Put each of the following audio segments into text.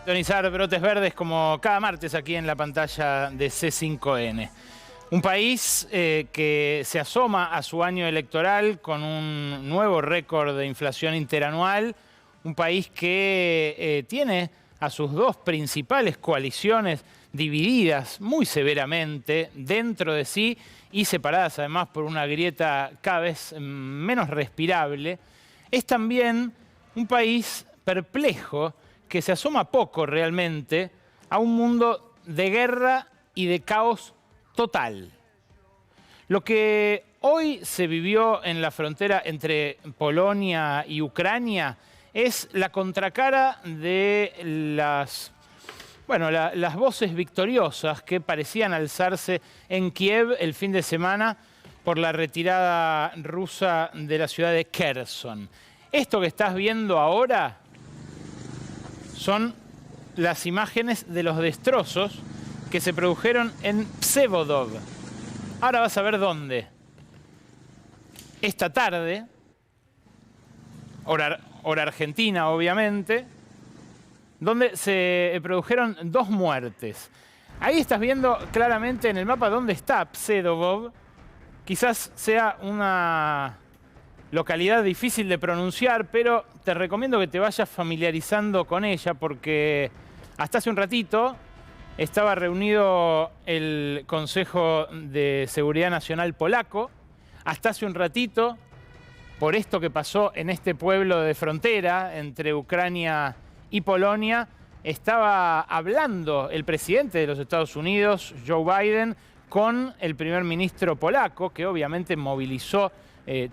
Sintonizar Brotes Verdes como cada martes aquí en la pantalla de C5N. Un país que se asoma a su año electoral con un nuevo récord de inflación interanual. Un país que tiene a sus dos principales coaliciones divididas muy severamente dentro de sí y separadas además por una grieta cada vez menos respirable. Es también un país perplejo que se asoma poco realmente a un mundo de guerra y de caos total. Lo que hoy se vivió en la frontera entre Polonia y Ucrania es la contracara de las voces victoriosas que parecían alzarse en Kiev el fin de semana por la retirada rusa de la ciudad de Kherson. Esto que estás viendo ahora son las imágenes de los destrozos que se produjeron en Psevodov. Ahora vas a ver dónde. Esta tarde, hora argentina obviamente, donde se produjeron 2 muertes. Ahí estás viendo claramente en el mapa dónde está Psevodov. Quizás sea una localidad difícil de pronunciar, pero te recomiendo que te vayas familiarizando con ella porque hasta hace un ratito estaba reunido el Consejo de Seguridad Nacional polaco. Hasta hace un ratito, por esto que pasó en este pueblo de frontera entre Ucrania y Polonia, estaba hablando el presidente de los Estados Unidos, Joe Biden, con el primer ministro polaco, que obviamente movilizó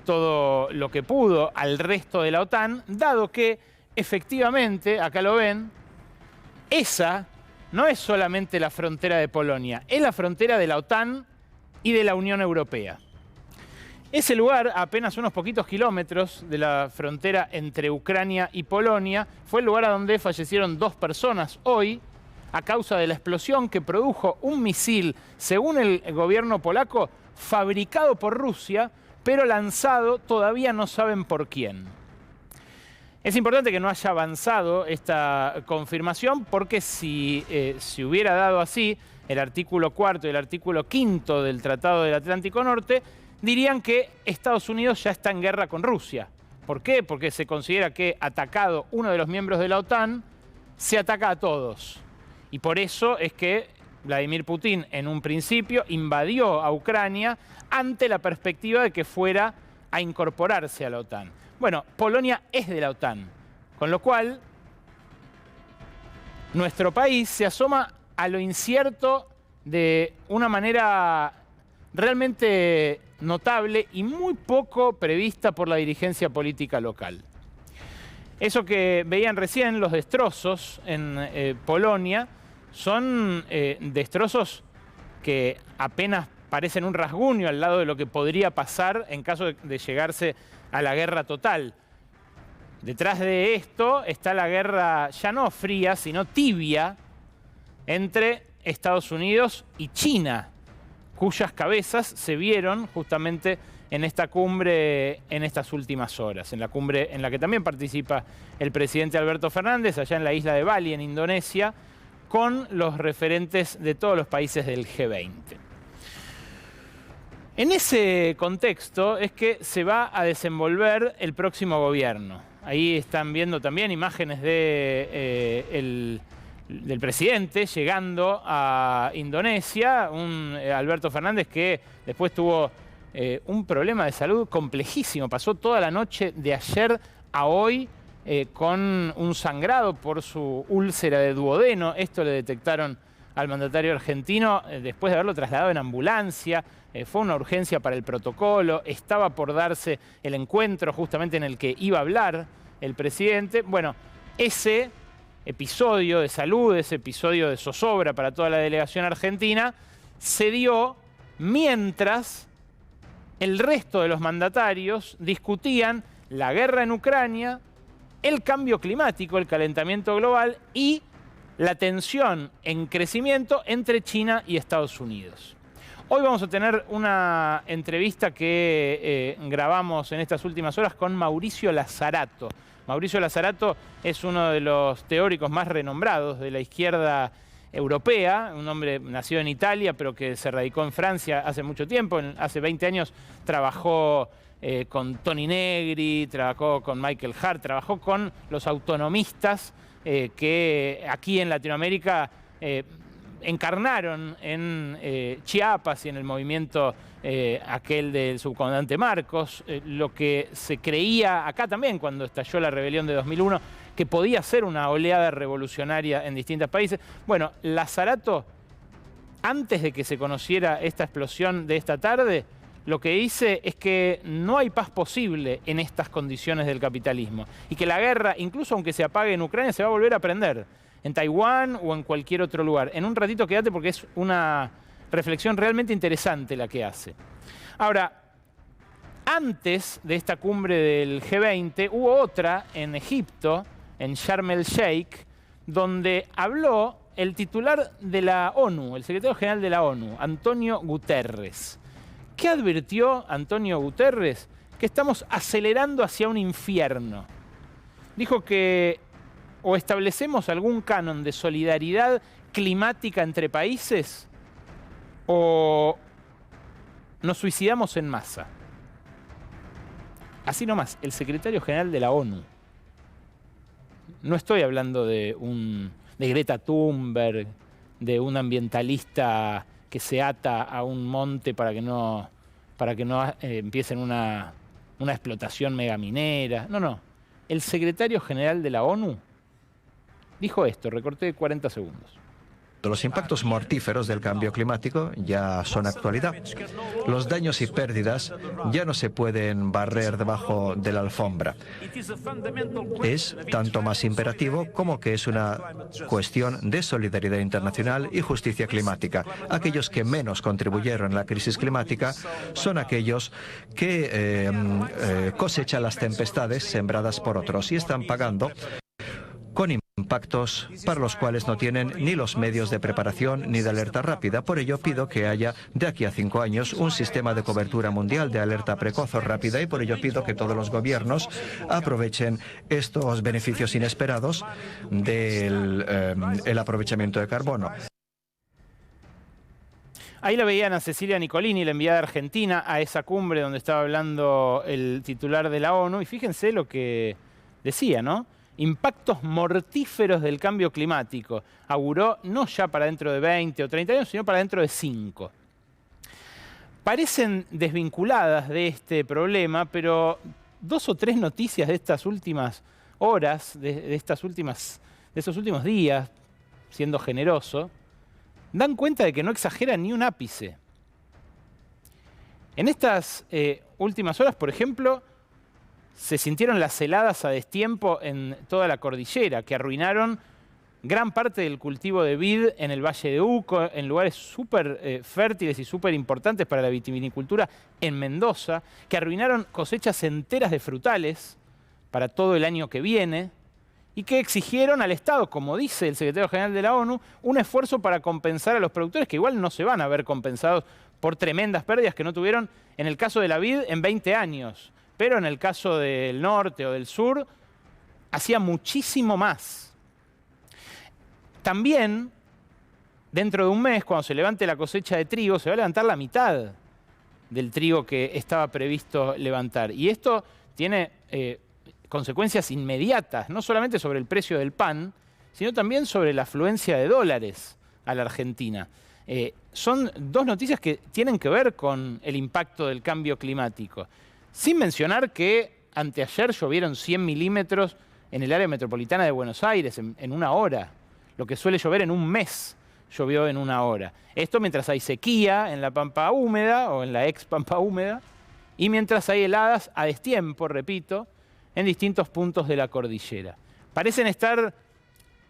todo lo que pudo al resto de la OTAN, dado que efectivamente, acá lo ven, esa no es solamente la frontera de Polonia, es la frontera de la OTAN y de la Unión Europea. Ese lugar, a apenas unos poquitos kilómetros de la frontera entre Ucrania y Polonia, fue el lugar a donde fallecieron 2 personas hoy a causa de la explosión que produjo un misil, según el gobierno polaco, fabricado por Rusia, pero lanzado todavía no saben por quién. Es importante que no haya avanzado esta confirmación porque si se hubiera dado así, el artículo 4 y el artículo 5 del Tratado del Atlántico Norte dirían que Estados Unidos ya está en guerra con Rusia. ¿Por qué? Porque se considera que atacado uno de los miembros de la OTAN, se ataca a todos. Y por eso es que Vladimir Putin en un principio invadió a Ucrania ante la perspectiva de que fuera a incorporarse a la OTAN. Bueno, Polonia es de la OTAN, con lo cual nuestro país se asoma a lo incierto de una manera realmente notable y muy poco prevista por la dirigencia política local. Eso que veían recién, los destrozos en Polonia, son destrozos que apenas parecen un rasguño al lado de lo que podría pasar en caso de llegarse a la guerra total. Detrás de esto está la guerra ya no fría, sino tibia, entre Estados Unidos y China, cuyas cabezas se vieron justamente en esta cumbre en estas últimas horas, en la cumbre en la que también participa el presidente Alberto Fernández, allá en la isla de Bali, en Indonesia, con los referentes de todos los países del G20. En ese contexto es que se va a desenvolver el próximo gobierno. Ahí están viendo también imágenes del presidente llegando a Indonesia, un Alberto Fernández que después tuvo un problema de salud complejísimo. Pasó toda la noche de ayer a hoy con un sangrado por su úlcera de duodeno. Esto le detectaron al mandatario argentino después de haberlo trasladado en ambulancia. Fue una urgencia para el protocolo. Estaba por darse el encuentro justamente en el que iba a hablar el presidente. Bueno, ese episodio de salud, ese episodio de zozobra para toda la delegación argentina, se dio mientras el resto de los mandatarios discutían la guerra en Ucrania, el cambio climático, el calentamiento global y la tensión en crecimiento entre China y Estados Unidos. Hoy vamos a tener una entrevista que grabamos en estas últimas horas con Mauricio Lazarato. Mauricio Lazzarato es uno de los teóricos más renombrados de la izquierda europea, un hombre nacido en Italia, pero que se radicó en Francia hace mucho tiempo. Hace 20 años trabajó con Toni Negri, trabajó con Michael Hart, trabajó con los autonomistas que aquí en Latinoamérica encarnaron en Chiapas y en el movimiento aquel del subcomandante Marcos, lo que se creía acá también cuando estalló la rebelión de 2001, que podía ser una oleada revolucionaria en distintos países. Bueno, Lazzarato, antes de que se conociera esta explosión de esta tarde, lo que dice es que no hay paz posible en estas condiciones del capitalismo y que la guerra, incluso aunque se apague en Ucrania, se va a volver a prender en Taiwán o en cualquier otro lugar. En un ratito quédate porque es una reflexión realmente interesante la que hace. Ahora, antes de esta cumbre del G20 hubo otra en Egipto, en Sharm el Sheikh, donde habló el titular de la ONU, el secretario general de la ONU, Antonio Guterres. ¿Qué advirtió Antonio Guterres? Que estamos acelerando hacia un infierno. Dijo que o establecemos algún canon de solidaridad climática entre países o nos suicidamos en masa. Así nomás, el secretario general de la ONU. No estoy hablando de Greta Thunberg, de un ambientalista que se ata a un monte para que no empiecen una explotación megaminera. No, no. El secretario general de la ONU dijo esto, recorté 40 segundos. Los impactos mortíferos del cambio climático ya son actualidad. Los daños y pérdidas ya no se pueden barrer debajo de la alfombra. Es tanto más imperativo como que es una cuestión de solidaridad internacional y justicia climática. Aquellos que menos contribuyeron a la crisis climática son aquellos que cosechan las tempestades sembradas por otros y están pagando con impactos para los cuales no tienen ni los medios de preparación ni de alerta rápida. Por ello pido que haya de aquí a 5 años un sistema de cobertura mundial de alerta precoz o rápida y por ello pido que todos los gobiernos aprovechen estos beneficios inesperados del el aprovechamiento de carbono. Ahí la veían a Cecilia Nicolini, la enviada de Argentina, a esa cumbre donde estaba hablando el titular de la ONU y fíjense lo que decía, ¿no? Impactos mortíferos del cambio climático. Auguró no ya para dentro de 20 o 30 años, sino para dentro de 5. Parecen desvinculadas de este problema, pero 2 o 3 noticias de estas últimas horas, de esos últimos días, siendo generoso, dan cuenta de que no exageran ni un ápice. En estas últimas horas, por ejemplo, se sintieron las heladas a destiempo en toda la cordillera, que arruinaron gran parte del cultivo de vid en el Valle de Uco, en lugares súper fértiles y súper importantes para la vitivinicultura en Mendoza, que arruinaron cosechas enteras de frutales para todo el año que viene y que exigieron al Estado, como dice el secretario general de la ONU, un esfuerzo para compensar a los productores que igual no se van a ver compensados por tremendas pérdidas que no tuvieron en el caso de la vid en 20 años. Pero en el caso del norte o del sur, hacía muchísimo más. También, dentro de un mes, cuando se levante la cosecha de trigo, se va a levantar la mitad del trigo que estaba previsto levantar. Y esto tiene consecuencias inmediatas, no solamente sobre el precio del pan, sino también sobre la afluencia de dólares a la Argentina. Son 2 noticias que tienen que ver con el impacto del cambio climático. Sin mencionar que anteayer llovieron 100 milímetros en el área metropolitana de Buenos Aires en una hora. Lo que suele llover en un mes llovió en una hora. Esto mientras hay sequía en la pampa húmeda o en la ex pampa húmeda y mientras hay heladas a destiempo, repito, en distintos puntos de la cordillera. Parecen estar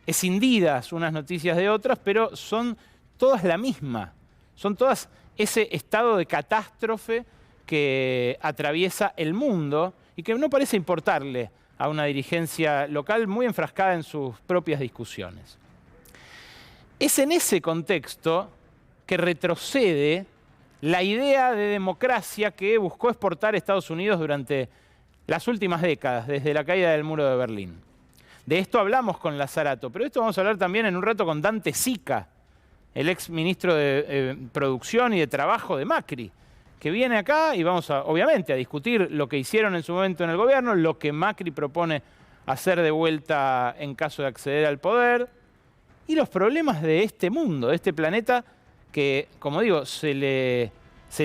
escindidas unas noticias de otras, pero son todas la misma. Son todas ese estado de catástrofe que atraviesa el mundo y que no parece importarle a una dirigencia local muy enfrascada en sus propias discusiones. Es en ese contexto que retrocede la idea de democracia que buscó exportar Estados Unidos durante las últimas décadas, desde la caída del muro de Berlín. De esto hablamos con Lazzarato, pero de esto vamos a hablar también en un rato con Dante Sica, el ex ministro de Producción y de Trabajo de Macri, que viene acá y vamos obviamente a discutir lo que hicieron en su momento en el gobierno, lo que Macri propone hacer de vuelta en caso de acceder al poder, y los problemas de este mundo, de este planeta que, como digo, se le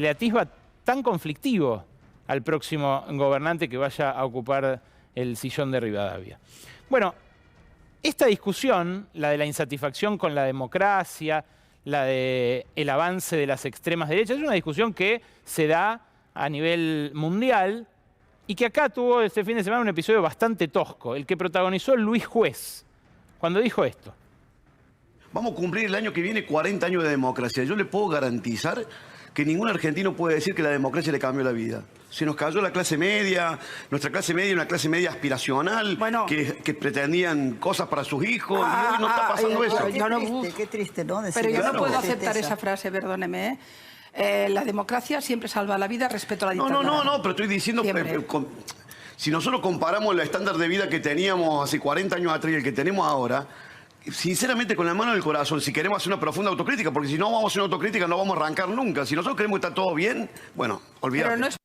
atisba tan conflictivo al próximo gobernante que vaya a ocupar el sillón de Rivadavia. Bueno, esta discusión, la de la insatisfacción con la democracia, la del avance de las extremas derechas, es una discusión que se da a nivel mundial y que acá tuvo este fin de semana un episodio bastante tosco, el que protagonizó Luis Juez, cuando dijo esto. Vamos a cumplir el año que viene 40 años de democracia. Yo le puedo garantizar que ningún argentino puede decir que la democracia le cambió la vida. Se nos cayó la clase media, nuestra clase media, una clase media aspiracional, bueno, que pretendían cosas para sus hijos, y hoy no está pasando eso. Qué triste, ¿no? Pero yo no puedo aceptar esa frase, perdóneme. La democracia siempre salva la vida respecto a la dictadura. No, pero estoy diciendo... si nosotros comparamos el estándar de vida que teníamos hace 40 años atrás y el que tenemos ahora, sinceramente, con la mano en el corazón, si queremos hacer una profunda autocrítica, porque si no vamos a hacer una autocrítica no vamos a arrancar nunca. Si nosotros queremos que está todo bien, bueno, olvídate.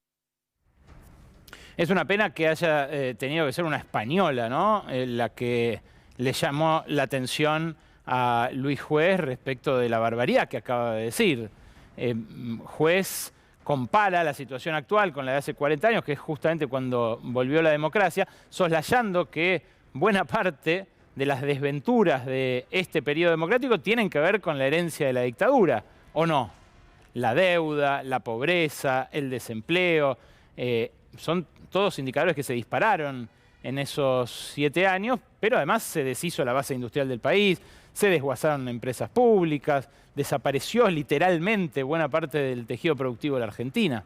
Es una pena que haya tenido que ser una española, ¿no? La que le llamó la atención a Luis Juez respecto de la barbaridad que acaba de decir. Juez compara la situación actual con la de hace 40 años, que es justamente cuando volvió la democracia, soslayando que buena parte de las desventuras de este periodo democrático tienen que ver con la herencia de la dictadura, ¿o no? La deuda, la pobreza, el desempleo, son todos indicadores que se dispararon en esos 7 años, pero además se deshizo la base industrial del país, se desguazaron empresas públicas, desapareció literalmente buena parte del tejido productivo de la Argentina.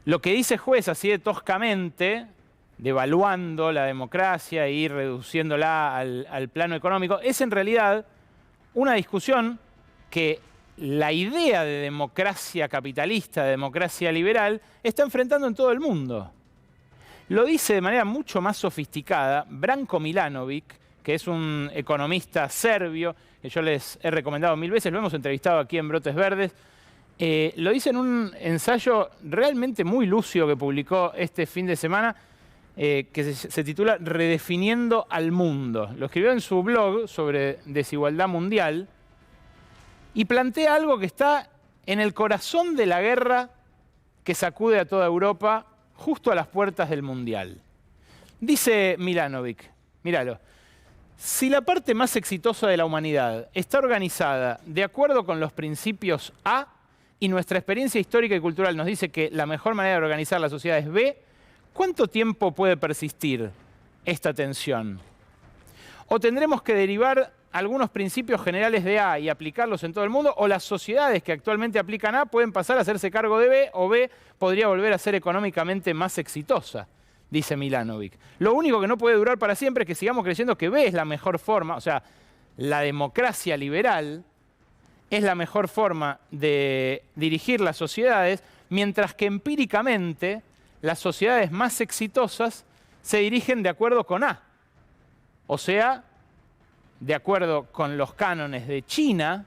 Lo que dice Juez así de toscamente, devaluando la democracia y reduciéndola al plano económico, es en realidad una discusión que la idea de democracia capitalista, de democracia liberal, está enfrentando en todo el mundo. Lo dice de manera mucho más sofisticada Branko Milanovic, que es un economista serbio, que yo les he recomendado 1000 veces, lo hemos entrevistado aquí en Brotes Verdes. Lo dice en un ensayo realmente muy lúcido que publicó este fin de semana, que se titula Redefiniendo al Mundo. Lo escribió en su blog sobre desigualdad mundial y plantea algo que está en el corazón de la guerra que sacude a toda Europa justo a las puertas del Mundial. Dice Milanovic, míralo, si la parte más exitosa de la humanidad está organizada de acuerdo con los principios A y nuestra experiencia histórica y cultural nos dice que la mejor manera de organizar la sociedad es B, ¿cuánto tiempo puede persistir esta tensión? ¿O tendremos que derivar algunos principios generales de A y aplicarlos en todo el mundo? ¿O las sociedades que actualmente aplican A pueden pasar a hacerse cargo de B? ¿O B podría volver a ser económicamente más exitosa? Dice Milanovic. Lo único que no puede durar para siempre es que sigamos creyendo que B es la mejor forma, o sea, la democracia liberal es la mejor forma de dirigir las sociedades, mientras que empíricamente las sociedades más exitosas se dirigen de acuerdo con A. O sea, de acuerdo con los cánones de China,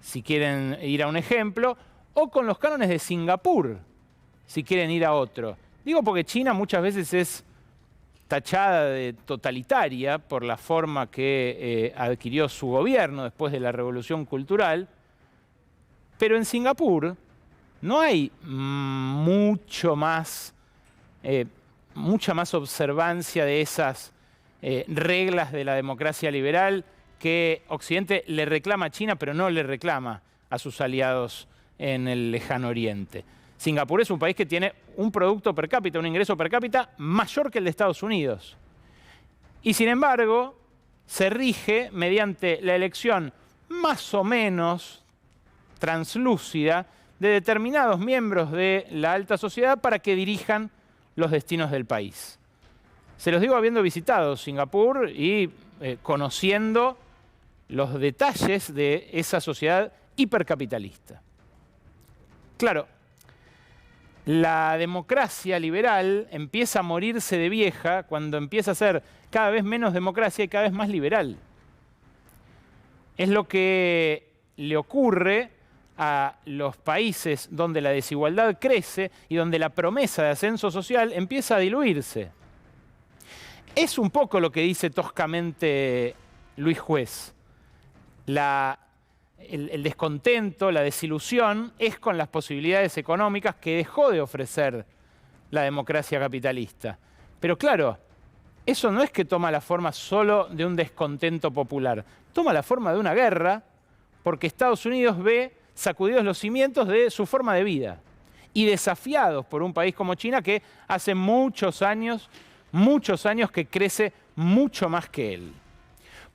si quieren ir a un ejemplo, o con los cánones de Singapur, si quieren ir a otro. Digo porque China muchas veces es tachada de totalitaria por la forma que adquirió su gobierno después de la Revolución Cultural, pero en Singapur no hay mucha más observancia de esas reglas de la democracia liberal que Occidente le reclama a China, pero no le reclama a sus aliados en el lejano oriente. Singapur es un país que tiene un producto per cápita, un ingreso per cápita mayor que el de Estados Unidos. Y sin embargo, se rige mediante la elección más o menos translúcida de determinados miembros de la alta sociedad para que dirijan los destinos del país. Se los digo habiendo visitado Singapur y conociendo los detalles de esa sociedad hipercapitalista. Claro, La democracia liberal empieza a morirse de vieja cuando empieza a ser cada vez menos democracia y cada vez más liberal. Es lo que le ocurre a los países donde la desigualdad crece y donde la promesa de ascenso social empieza a diluirse. Es un poco lo que dice toscamente Luis Juez. El descontento, la desilusión es con las posibilidades económicas que dejó de ofrecer la democracia capitalista. Pero claro, eso no es que toma la forma solo de un descontento popular, toma la forma de una guerra porque Estados Unidos ve sacudidos los cimientos de su forma de vida y desafiados por un país como China que hace muchos años que crece mucho más que él.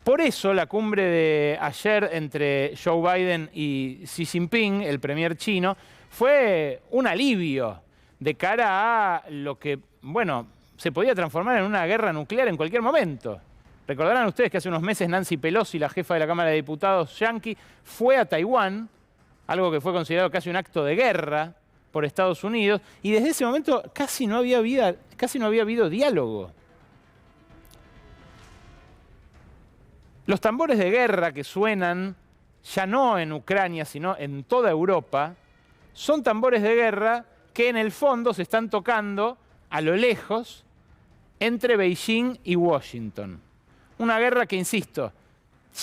Por eso la cumbre de ayer entre Joe Biden y Xi Jinping, el premier chino, fue un alivio de cara a lo que, bueno, se podía transformar en una guerra nuclear en cualquier momento. Recordarán ustedes que hace unos meses Nancy Pelosi, la jefa de la Cámara de Diputados yanqui, fue a Taiwán, algo que fue considerado casi un acto de guerra por Estados Unidos, y desde ese momento casi no había habido diálogo. Los tambores de guerra que suenan, ya no en Ucrania, sino en toda Europa, son tambores de guerra que en el fondo se están tocando a lo lejos entre Beijing y Washington. Una guerra que, insisto,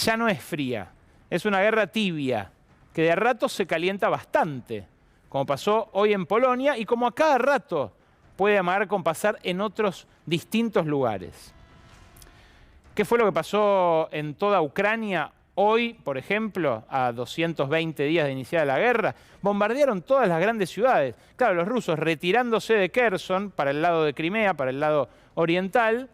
ya no es fría, es una guerra tibia, que de a ratos se calienta bastante, como pasó hoy en Polonia y como a cada rato puede amagar con pasar en otros distintos lugares. ¿Qué fue lo que pasó en toda Ucrania hoy, por ejemplo, a 220 días de iniciada la guerra? Bombardearon todas las grandes ciudades. Claro, los rusos retirándose de Kherson para el lado de Crimea, para el lado oriental,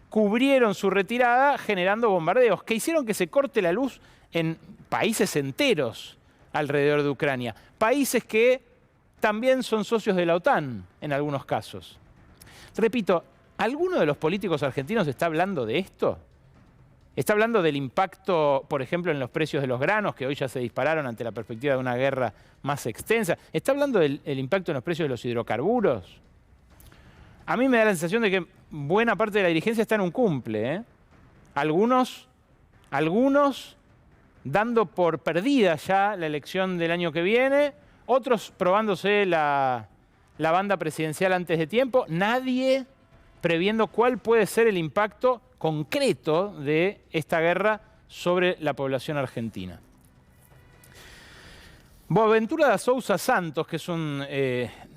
cubrieron su retirada generando bombardeos que hicieron que se corte la luz en países enteros alrededor de Ucrania. Países que también son socios de la OTAN en algunos casos. Repito, ¿alguno de los políticos argentinos está hablando de esto? ¿Está hablando del impacto, por ejemplo, en los precios de los granos, que hoy ya se dispararon ante la perspectiva de una guerra más extensa? ¿Está hablando del impacto en los precios de los hidrocarburos? A mí me da la sensación de que buena parte de la dirigencia está en un cumple, ¿eh? Algunos dando por perdida ya la elección del año que viene, otros probándose la banda presidencial antes de tiempo, nadie previendo cuál puede ser el impacto concreto de esta guerra sobre la población argentina. Boaventura da Sousa Santos, que es un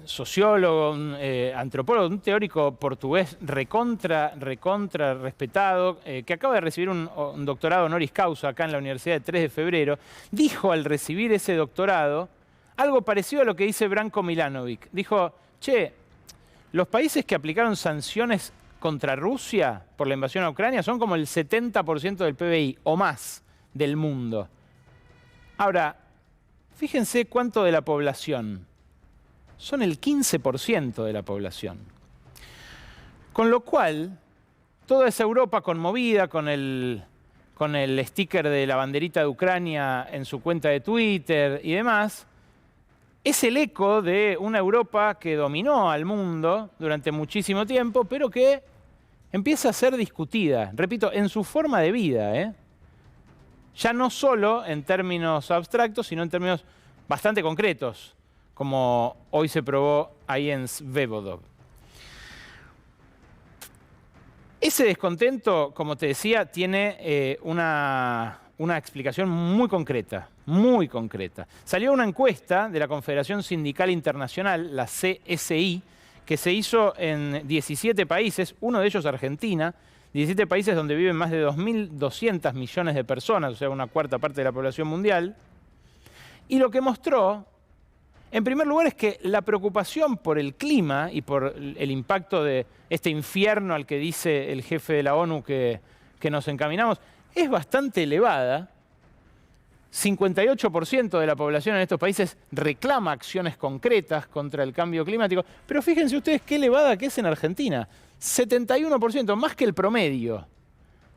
sociólogo, un antropólogo, un teórico portugués recontra respetado, que acaba de recibir un doctorado honoris causa acá en la Universidad de 3 de Febrero, dijo al recibir ese doctorado algo parecido a lo que dice Branko Milanovic. Dijo, che, los países que aplicaron sanciones contra Rusia por la invasión a Ucrania son como el 70% del PBI o más del mundo. Ahora, fíjense cuánto de la población. Son el 15% de la población. Con lo cual, toda esa Europa conmovida con el sticker de la banderita de Ucrania en su cuenta de Twitter y demás, es el eco de una Europa que dominó al mundo durante muchísimo tiempo, pero que empieza a ser discutida, repito, en su forma de vida, ¿eh? Ya no solo en términos abstractos, sino en términos bastante concretos, como hoy se probó ahí en Svevodov. Ese descontento, como te decía, tiene una explicación muy concreta, muy concreta. Salió una encuesta de la Confederación Sindical Internacional, la CSI, que se hizo en 17 países, uno de ellos Argentina, 17 países donde viven más de 2.200 millones de personas, o sea, una cuarta parte de la población mundial. Y lo que mostró, en primer lugar, es que la preocupación por el clima y por el impacto de este infierno al que dice el jefe de la ONU que nos encaminamos, es bastante elevada. 58% de la población en estos países reclama acciones concretas contra el cambio climático. Pero fíjense ustedes qué elevada que es en Argentina. 71%, más que el promedio,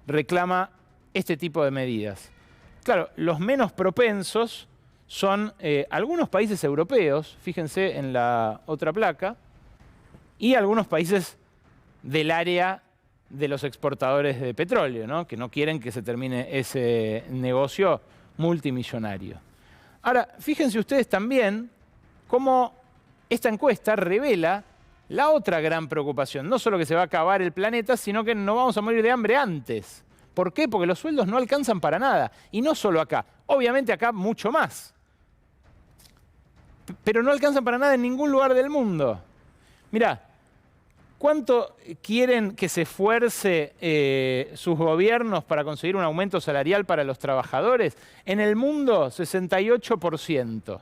reclama este tipo de medidas. Claro, los menos propensos son algunos países europeos, fíjense en la otra placa, y algunos países del área de los exportadores de petróleo, ¿no? Que no quieren que se termine ese negocio multimillonario. Ahora, fíjense ustedes también cómo esta encuesta revela la otra gran preocupación. No solo que se va a acabar el planeta, sino que nos vamos a morir de hambre antes. ¿Por qué? Porque los sueldos no alcanzan para nada. Y no solo acá. Obviamente acá mucho más. Pero no alcanzan para nada en ningún lugar del mundo. Mirá, ¿cuánto quieren que se esfuerce sus gobiernos para conseguir un aumento salarial para los trabajadores? En el mundo, 68%.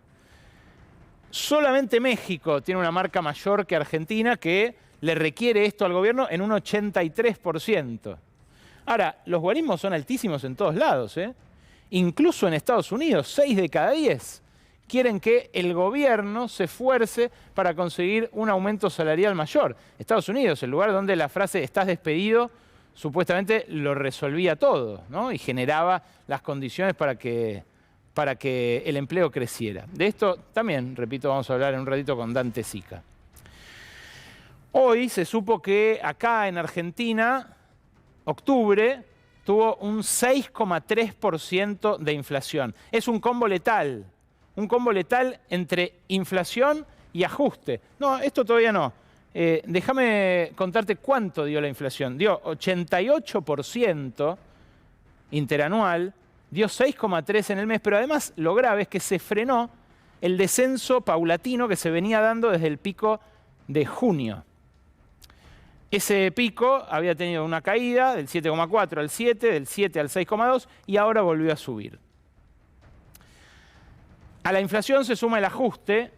Solamente México tiene una marca mayor que Argentina que le requiere esto al gobierno en un 83%. Ahora, los guarismos son altísimos en todos lados, ¿eh? Incluso en Estados Unidos, 6 de cada 10 quieren que el gobierno se esfuerce para conseguir un aumento salarial mayor. Estados Unidos, el lugar donde la frase "estás despedido" supuestamente lo resolvía todo, ¿no? Y generaba las condiciones para que el empleo creciera. De esto también, repito, vamos a hablar en un ratito con Dante Sica. Hoy se supo que acá en Argentina, octubre, tuvo un 6,3% de inflación. Es un combo letal entre inflación y ajuste. No, esto todavía no. Déjame contarte cuánto dio la inflación. Dio 88% interanual, dio 6,3% en el mes, pero además lo grave es que se frenó el descenso paulatino que se venía dando desde el pico de junio. Ese pico había tenido una caída del 7,4 al 7, del 7 al 6,2 y ahora volvió a subir. A la inflación se suma el ajuste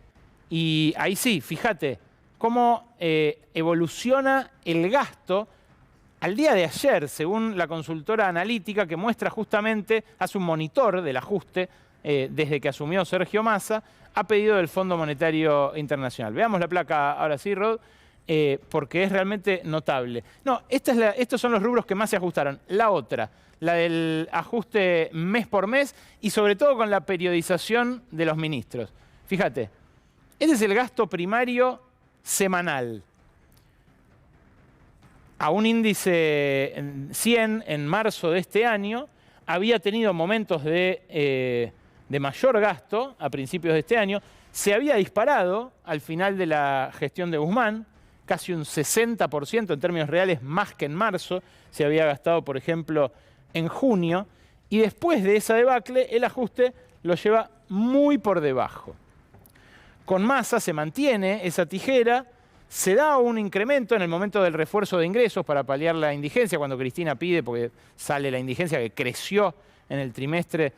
y ahí sí, fíjate cómo evoluciona el gasto al día de ayer, según la consultora analítica que muestra justamente, hace un monitor del ajuste desde que asumió Sergio Massa, a pedido del Fondo Monetario Internacional. Veamos la placa ahora sí, Rod, porque es realmente notable. No, estos son los rubros que más se ajustaron. La otra, la del ajuste mes por mes y sobre todo con la periodización de los ministros. Fíjate, este es el gasto primario semanal. A un índice 100 en marzo de este año, había tenido momentos de mayor gasto a principios de este año, se había disparado al final de la gestión de Guzmán, casi un 60% en términos reales más que en marzo, se había gastado, por ejemplo, en junio, y después de esa debacle, el ajuste lo lleva muy por debajo. Con Massa se mantiene esa tijera, se da un incremento en el momento del refuerzo de ingresos para paliar la indigencia, cuando Cristina pide, porque sale la indigencia que creció en el trimestre,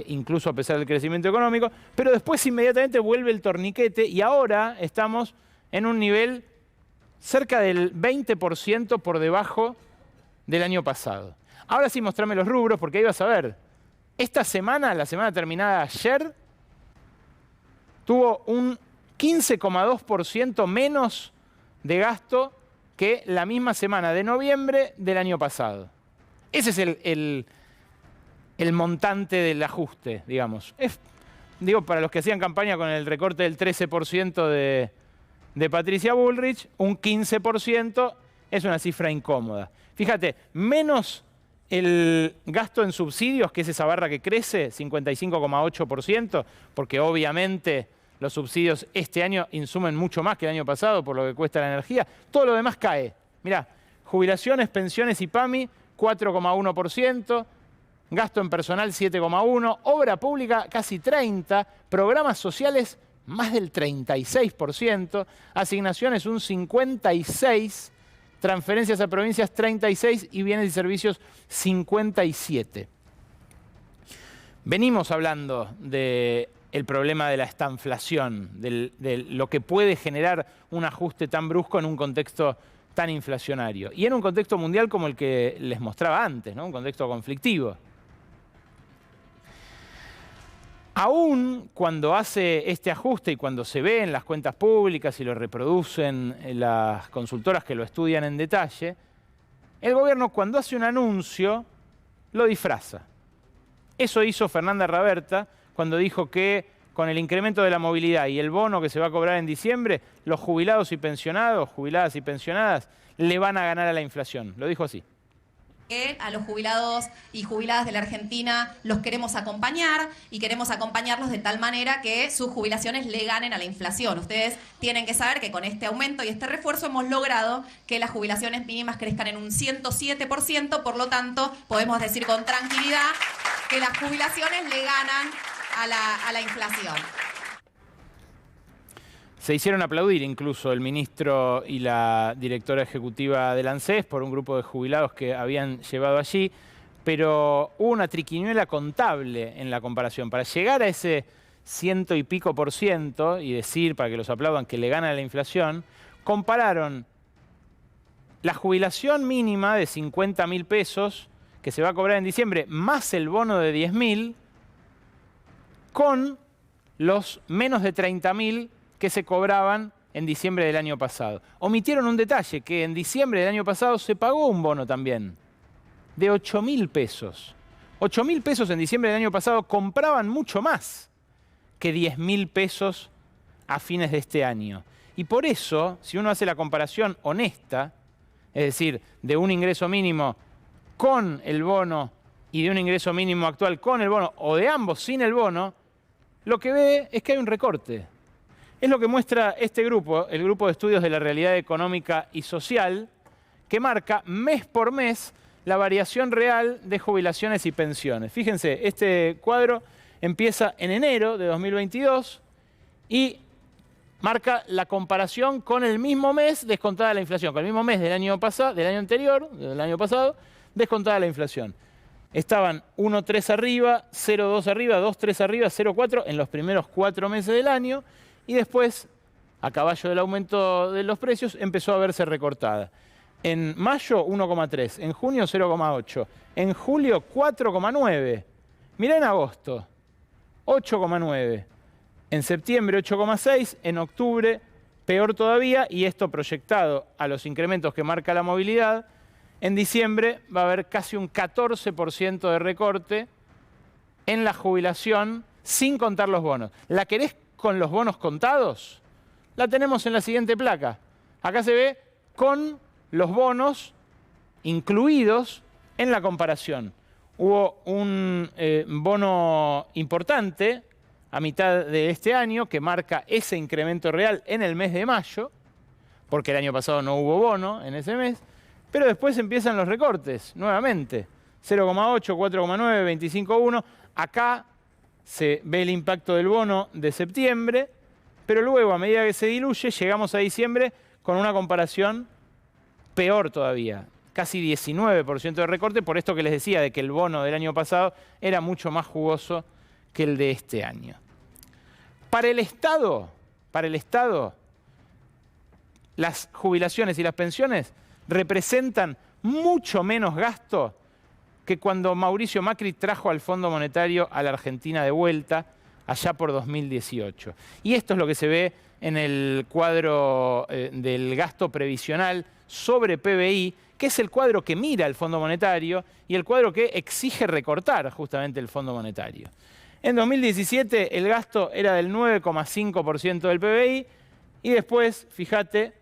incluso a pesar del crecimiento económico, pero después inmediatamente vuelve el torniquete y ahora estamos en un nivel cerca del 20% por debajo del año pasado. Ahora sí, mostrame los rubros, porque ahí vas a ver. Esta semana, la semana terminada ayer, tuvo un 15,2% menos de gasto que la misma semana de noviembre del año pasado. Ese es el montante del ajuste, digamos. Digo, para los que hacían campaña con el recorte del 13% de Patricia Bullrich, un 15% es una cifra incómoda. Fíjate, menos el gasto en subsidios, que es esa barra que crece, 55,8%, porque obviamente los subsidios este año insumen mucho más que el año pasado por lo que cuesta la energía. Todo lo demás cae. Mirá, jubilaciones, pensiones y PAMI, 4,1%, gasto en personal 7,1%, obra pública casi 30%, programas sociales más del 36%, asignaciones un 56%, transferencias a provincias 36% y bienes y servicios 57%. Venimos hablando del problema de la estanflación, de lo que puede generar un ajuste tan brusco en un contexto tan inflacionario. Y en un contexto mundial como el que les mostraba antes, ¿no? Un contexto conflictivo. Aún cuando hace este ajuste y cuando se ve en las cuentas públicas y lo reproducen las consultoras que lo estudian en detalle, el gobierno cuando hace un anuncio lo disfraza. Eso hizo Fernanda Raberta cuando dijo que con el incremento de la movilidad y el bono que se va a cobrar en diciembre, los jubilados y pensionados, jubiladas y pensionadas, le van a ganar a la inflación. Lo dijo así. Que a los jubilados y jubiladas de la Argentina los queremos acompañar y queremos acompañarlos de tal manera que sus jubilaciones le ganen a la inflación. Ustedes tienen que saber que con este aumento y este refuerzo hemos logrado que las jubilaciones mínimas crezcan en un 107%, por lo tanto podemos decir con tranquilidad que las jubilaciones le ganan a la inflación. Se hicieron aplaudir incluso el ministro y la directora ejecutiva del ANSES por un grupo de jubilados que habían llevado allí, pero hubo una triquiñuela contable en la comparación. Para llegar a ese 100 y pico % y decir, para que los aplaudan, que le gana la inflación, compararon la jubilación mínima de 50.000 pesos que se va a cobrar en diciembre, más el bono de 10.000, con los menos de 30.000 que se cobraban en diciembre del año pasado. Omitieron un detalle, que en diciembre del año pasado se pagó un bono también, de 8.000 pesos. 8.000 pesos en diciembre del año pasado compraban mucho más que 10.000 pesos a fines de este año. Y por eso, si uno hace la comparación honesta, es decir, de un ingreso mínimo con el bono y de un ingreso mínimo actual con el bono, o de ambos sin el bono, lo que ve es que hay un recorte. Es lo que muestra este grupo, el Grupo de Estudios de la Realidad Económica y Social, que marca mes por mes la variación real de jubilaciones y pensiones. Fíjense, este cuadro empieza en enero de 2022 y marca la comparación con el mismo mes descontada la inflación, con el mismo mes del año anterior, del año pasado, descontada la inflación. Estaban 1,3 arriba, 0,2 arriba, 2,3 arriba, 0,4 en los primeros 4 meses del año. Y después, a caballo del aumento de los precios, empezó a verse recortada. En mayo, 1,3. En junio, 0,8. En julio, 4,9. Mirá en agosto, 8,9. En septiembre, 8,6. En octubre, peor todavía. Y esto proyectado a los incrementos que marca la movilidad, en diciembre va a haber casi un 14% de recorte en la jubilación, sin contar los bonos. ¿La querés con los bonos contados? La tenemos en la siguiente placa. Acá se ve con los bonos incluidos en la comparación. Hubo un bono importante a mitad de este año que marca ese incremento real en el mes de mayo, porque el año pasado no hubo bono en ese mes, pero después empiezan los recortes nuevamente. 0,8, 4,9, 25,1. Acá se ve el impacto del bono de septiembre, pero luego, a medida que se diluye, llegamos a diciembre con una comparación peor todavía. Casi 19% de recorte, por esto que les decía, de que el bono del año pasado era mucho más jugoso que el de este año. Para el Estado, las jubilaciones y las pensiones representan mucho menos gasto que cuando Mauricio Macri trajo al Fondo Monetario a la Argentina de vuelta, allá por 2018. Y esto es lo que se ve en el cuadro del gasto previsional sobre PBI, que es el cuadro que mira el Fondo Monetario y el cuadro que exige recortar justamente el Fondo Monetario. En 2017 el gasto era del 9,5% del PBI y después, fíjate,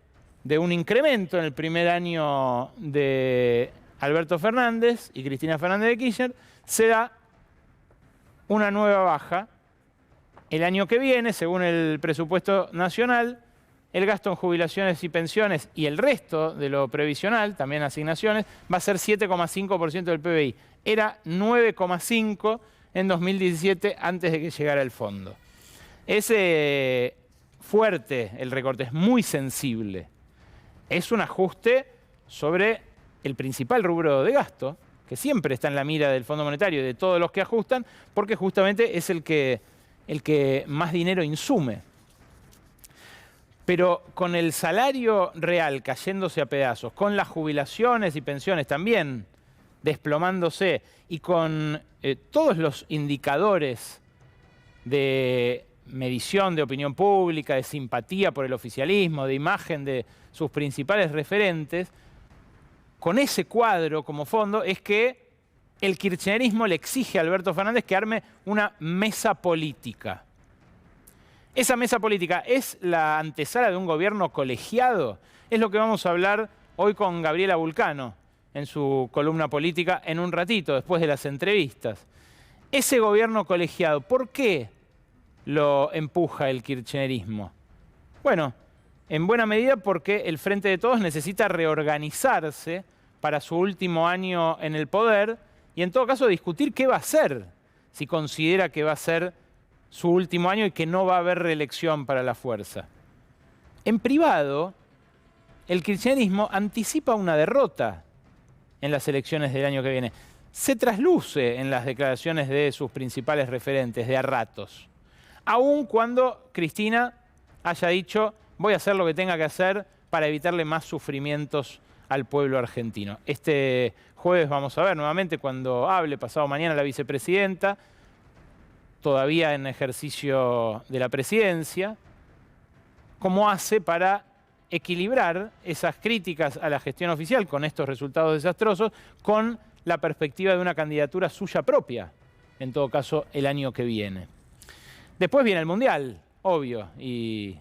de un incremento en el primer año de Alberto Fernández y Cristina Fernández de Kirchner, se da una nueva baja. El año que viene, según el presupuesto nacional, el gasto en jubilaciones y pensiones y el resto de lo previsional, también asignaciones, va a ser 7,5% del PBI. Era 9,5% en 2017, antes de que llegara el fondo. Es fuerte el recorte, es muy sensible. Es un ajuste sobre el principal rubro de gasto, que siempre está en la mira del Fondo Monetario y de todos los que ajustan, porque justamente es el que más dinero insume. Pero con el salario real cayéndose a pedazos, con las jubilaciones y pensiones también desplomándose y con todos los indicadores de medición de opinión pública, de simpatía por el oficialismo, de imagen de sus principales referentes, con ese cuadro como fondo es que el kirchnerismo le exige a Alberto Fernández que arme una mesa política. ¿Esa mesa política es la antesala de un gobierno colegiado? Es lo que vamos a hablar hoy con Gabriela Vulcano en su columna política en un ratito, después de las entrevistas. Ese gobierno colegiado, ¿por qué lo empuja el kirchnerismo? Bueno, en buena medida porque el Frente de Todos necesita reorganizarse para su último año en el poder y en todo caso discutir qué va a hacer si considera que va a ser su último año y que no va a haber reelección para la fuerza. En privado, el kirchnerismo anticipa una derrota en las elecciones del año que viene. Se trasluce en las declaraciones de sus principales referentes de a ratos. Aun cuando Cristina haya dicho, voy a hacer lo que tenga que hacer para evitarle más sufrimientos al pueblo argentino. Este jueves vamos a ver nuevamente cuando hable, pasado mañana, la vicepresidenta, todavía en ejercicio de la presidencia, cómo hace para equilibrar esas críticas a la gestión oficial con estos resultados desastrosos con la perspectiva de una candidatura suya propia, en todo caso el año que viene. Después viene el Mundial, obvio, y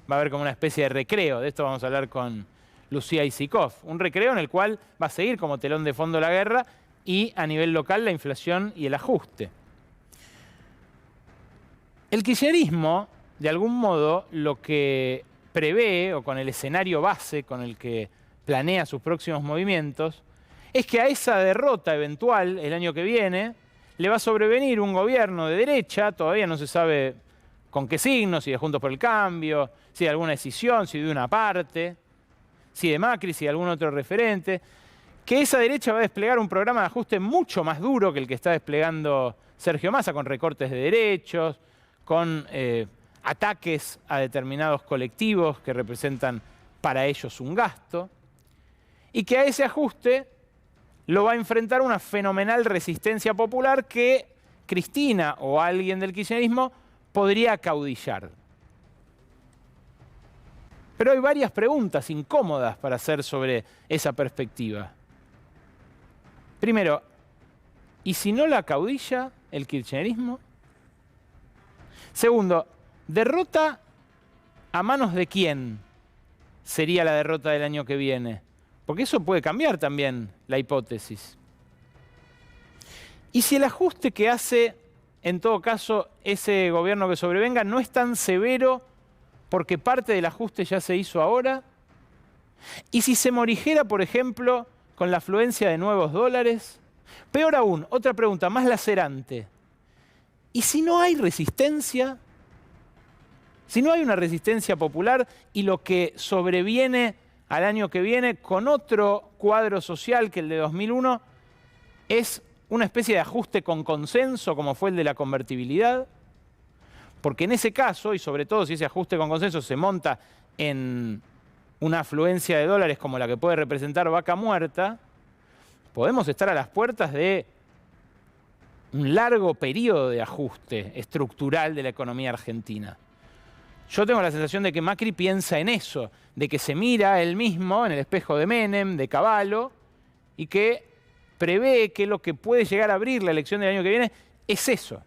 va a haber como una especie de recreo. De esto vamos a hablar con Lucía Isikoff. Un recreo en el cual va a seguir como telón de fondo la guerra y a nivel local la inflación y el ajuste. El kirchnerismo, de algún modo, lo que prevé, o con el escenario base con el que planea sus próximos movimientos, es que a esa derrota eventual el año que viene le va a sobrevenir un gobierno de derecha, todavía no se sabe con qué signo, si de Juntos por el Cambio, si de alguna decisión, si de una parte, si de Macri, si de algún otro referente, que esa derecha va a desplegar un programa de ajuste mucho más duro que el que está desplegando Sergio Massa, con recortes de derechos, con ataques a determinados colectivos que representan para ellos un gasto, y que a ese ajuste lo va a enfrentar una fenomenal resistencia popular que Cristina o alguien del kirchnerismo podría acaudillar. Pero hay varias preguntas incómodas para hacer sobre esa perspectiva. Primero, ¿y si no la acaudilla el kirchnerismo? Segundo, ¿derrota a manos de quién sería la derrota del año que viene? Porque eso puede cambiar también la hipótesis. ¿Y si el ajuste que hace, en todo caso, ese gobierno que sobrevenga no es tan severo porque parte del ajuste ya se hizo ahora? ¿Y si se morigera, por ejemplo, con la afluencia de nuevos dólares? Peor aún, otra pregunta más lacerante. ¿Y si no hay resistencia? Si no hay una resistencia popular y lo que sobreviene al año que viene con otro cuadro social que el de 2001 es una especie de ajuste con consenso como fue el de la convertibilidad, porque en ese caso, y sobre todo si ese ajuste con consenso se monta en una afluencia de dólares como la que puede representar Vaca Muerta, podemos estar a las puertas de un largo periodo de ajuste estructural de la economía argentina. Yo tengo la sensación de que Macri piensa en eso, de que se mira él mismo en el espejo de Menem, de Cavallo, y que prevé que lo que puede llegar a abrir la elección del año que viene es eso.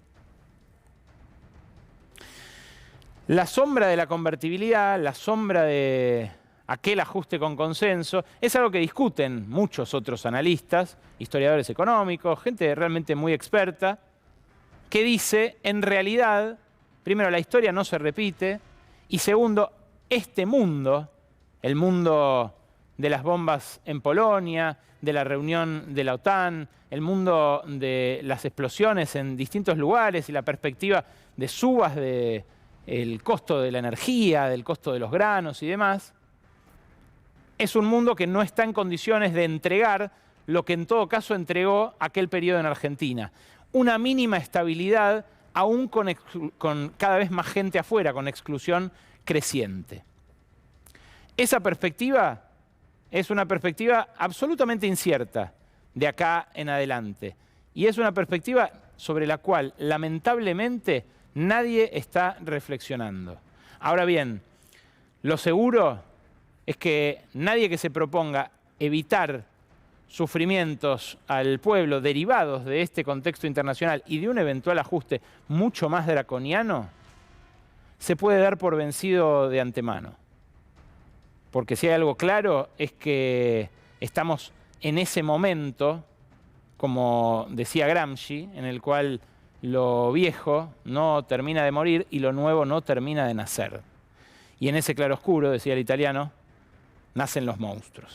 La sombra de la convertibilidad, la sombra de aquel ajuste con consenso, es algo que discuten muchos otros analistas, historiadores económicos, gente realmente muy experta, que dice, en realidad, primero, la historia no se repite, y segundo, este mundo, el mundo de las bombas en Polonia, de la reunión de la OTAN, el mundo de las explosiones en distintos lugares y la perspectiva de subas del costo de la energía, del costo de los granos y demás, es un mundo que no está en condiciones de entregar lo que en todo caso entregó aquel periodo en Argentina. Una mínima estabilidad, aún con cada vez más gente afuera, con exclusión creciente. Esa perspectiva es una perspectiva absolutamente incierta de acá en adelante. Y es una perspectiva sobre la cual, lamentablemente, nadie está reflexionando. Ahora bien, lo seguro es que nadie que se proponga evitar sufrimientos al pueblo derivados de este contexto internacional y de un eventual ajuste mucho más draconiano, se puede dar por vencido de antemano. Porque si hay algo claro es que estamos en ese momento, como decía Gramsci, en el cual lo viejo no termina de morir y lo nuevo no termina de nacer. Y en ese claroscuro, decía el italiano, nacen los monstruos.